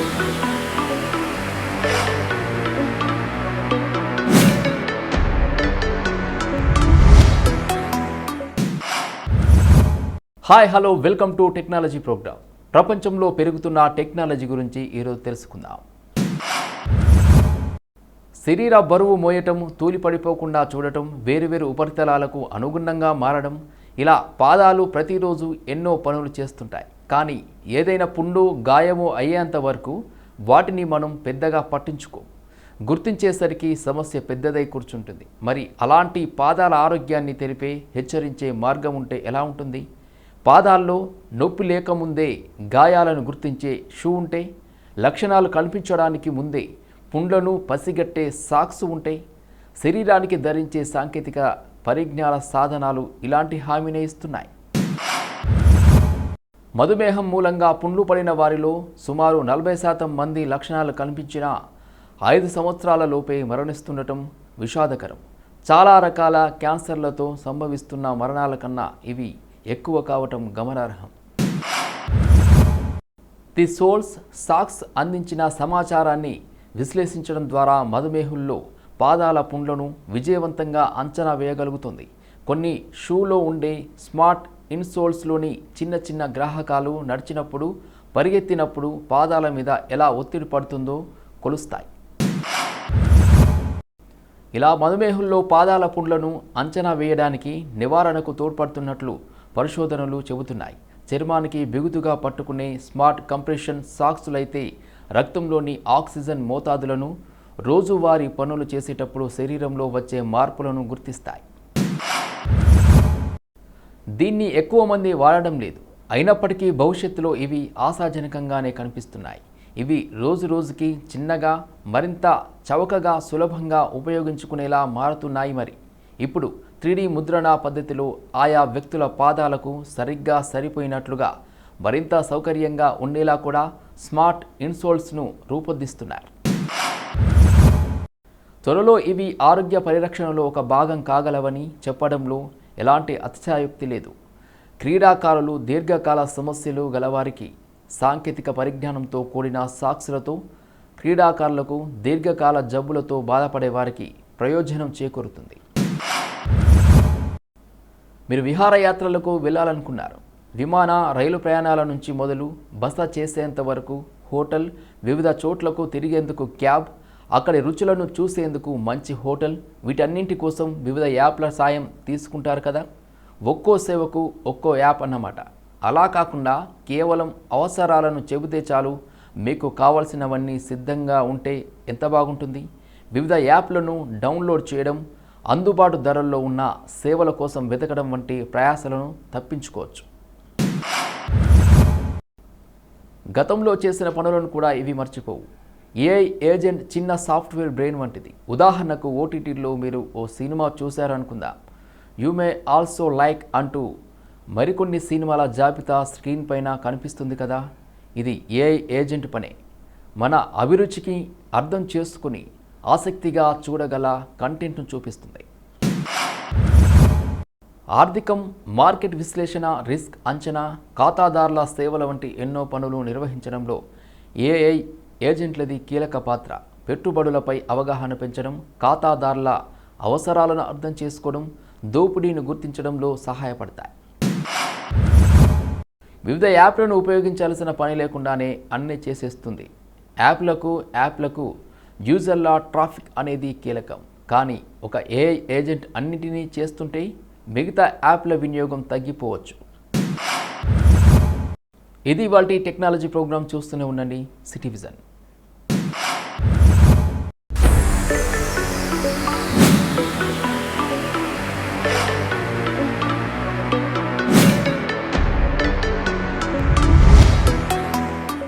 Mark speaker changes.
Speaker 1: Hi hello welcome to technology program. ప్రపంచంలో పెరుగుతున్న technology గురించి ఈరోజు తెలుసుకుందాం. శరీర బరువు మోయటం, తూలిపడిపోకుండా చూడటం, వేరువేరు ఉపరితలాలకు అనుగుణంగా మారడం, ఇలా పాదాలు ప్రతిరోజు ఎన్నో పనులు చేస్తుంటాయి. కానీ ఏదైనా పుండు, గాయము అయ్యేంత వరకు వాటిని మనం పెద్దగా పట్టించుకోం. గుర్తించేసరికి సమస్య పెద్దదై కూర్చుంటుంది. మరి అలాంటి పాదాల ఆరోగ్యాన్ని తెలిపే, హెచ్చరించే మార్గం ఉంటే ఎలా ఉంటుంది? పాదాల్లో నొప్పి లేకముందే గాయాలను గుర్తించే షూ ఉంటే, లక్షణాలు కనిపించడానికి ముందే పుండ్లను పసిగట్టే సాక్స్ ఉంటే, శరీరానికి ధరించే సాంకేతిక పరిజ్ఞాన సాధనాలు ఇలాంటి హామీనే ఇస్తున్నాయి. మధుమేహం మూలంగా పుండ్లు పడిన వారిలో సుమారు 40% మంది లక్షణాలు కనిపించినా 5 సంవత్సరాల లోపే మరణిస్తుండటం విషాదకరం. చాలా రకాల క్యాన్సర్లతో సంభవిస్తున్న మరణాల కన్నా ఇవి ఎక్కువ కావటం గమనార్హం. ది సోల్స్ సాక్స్ అందించిన సమాచారాన్ని విశ్లేషించడం ద్వారా మధుమేహుల్లో పాదాల పుండ్లను విజయవంతంగా అంచనా వేయగలుగుతుంది. కొన్ని షూలో ఉండే స్మార్ట్ ఇన్సోల్స్లోని చిన్న చిన్న గ్రాహకాలు నడిచినప్పుడు, పరిగెత్తినప్పుడు పాదాల మీద ఎలా ఒత్తిడి పడుతుందో కొలుస్తాయి. ఇలా మధుమేహుల్లో పాదాల పుండ్లను అంచనా వేయడానికి, నివారణకు తోడ్పడుతున్నట్లు పరిశోధనలు చెబుతున్నాయి. చర్మానికి బిగుతుగా పట్టుకునే స్మార్ట్ కంప్రెషన్ సాక్సులైతే రక్తంలోని ఆక్సిజన్ మోతాదులను, రోజువారీ పనులు చేసేటప్పుడు శరీరంలో వచ్చే మార్పులను గుర్తిస్తాయి. దీన్ని ఎక్కువ మంది వాడడం లేదు. అయినప్పటికీ భవిష్యత్తులో ఇవి ఆశాజనకంగానే కనిపిస్తున్నాయి. ఇవి రోజు రోజుకి చిన్నగా, మరింత చవకగా, సులభంగా ఉపయోగించుకునేలా మారుతున్నాయి. మరి ఇప్పుడు 3D ముద్రణ పద్ధతిలో ఆయా వ్యక్తుల పాదాలకు సరిగ్గా సరిపోయినట్లుగా, మరింత సౌకర్యంగా ఉండేలా కూడా స్మార్ట్ ఇన్సోల్స్ను రూపొందిస్తున్నారు. త్వరలో ఇవి ఆరోగ్య పరిరక్షణలో ఒక భాగం కాగలవని చెప్పడంలో ఎలాంటి అతిశయోక్తి లేదు. క్రీడాకారులు, దీర్ఘకాల సమస్యలు గలవారికి సాంకేతిక పరిజ్ఞానంతో కూడిన సాక్స్లతో, క్రీడాకారులకు దీర్ఘకాల జబ్బులతో బాధపడే వారికి ప్రయోజనం చేకూరుతుంది. మీరు విహారయాత్రలకు వెళ్ళాలనుకున్నారు. విమాన, రైలు ప్రయాణాల నుంచి మొదలు బస చేసేంత వరకు, హోటల్, వివిధ చోట్లకు తిరిగేందుకు క్యాబ్, అక్కడి రుచులను చూసేందుకు మంచి హోటల్, వీటన్నింటి కోసం వివిధ యాప్ల సాయం తీసుకుంటారు కదా. ఒక్కో సేవకు ఒక్కో యాప్ అన్నమాట. అలా కాకుండా కేవలం అవసరాలను చెబితే చాలు, మీకు కావలసినవన్నీ సిద్ధంగా ఉంటే ఎంత బాగుంటుంది. వివిధ యాప్లను డౌన్లోడ్ చేయడం, అందుబాటు ధరల్లో ఉన్న సేవల కోసం వెతకడం వంటి ప్రయాసలను తప్పించుకోవచ్చు. గతంలో చేసిన పనులను కూడా ఇవి మర్చిపోవు. ఏఐ ఏజెంట్ చిన్న సాఫ్ట్వేర్ బ్రెయిన్ వంటిది. ఉదాహరణకు ఓటీటీలో మీరు ఓ సినిమా చూశారనుకుందాం. యూ మే ఆల్సో లైక్ అంటూ మరికొన్ని సినిమాల జాబితా స్క్రీన్ పైన కనిపిస్తుంది కదా. ఇది ఏఐ ఏజెంట్ పనే. మన అభిరుచికి అర్థం చేసుకుని ఆసక్తిగా చూడగల కంటెంట్ను చూపిస్తుంది. ఆర్థికం, మార్కెట్ విశ్లేషణ, రిస్క్ అంచనా, ఖాతాదారుల సేవల వంటి ఎన్నో పనులు నిర్వహించడంలో ఏఐ ఏజెంట్లది కీలక పాత్ర. పెట్టుబడులపై అవగాహన పెంచడం, ఖాతాదారుల అవసరాలను అర్థం చేసుకోవడం, దోపిడీని గుర్తించడంలో సహాయపడతాయి. వివిధ యాప్లను ఉపయోగించాల్సిన పని లేకుండానే అన్నీ చేసేస్తుంది. యాప్లకు యూజర్ల ట్రాఫిక్ అనేది కీలకం. కానీ ఒక ఏఐ ఏజెంట్ అన్నిటినీ చేస్తుంటే మిగతా యాప్ల వినియోగం తగ్గిపోవచ్చు. ఇది ఇవాల్టి టెక్నాలజీ ప్రోగ్రామ్. చూస్తూనే ఉండండి సిటీ విజన్.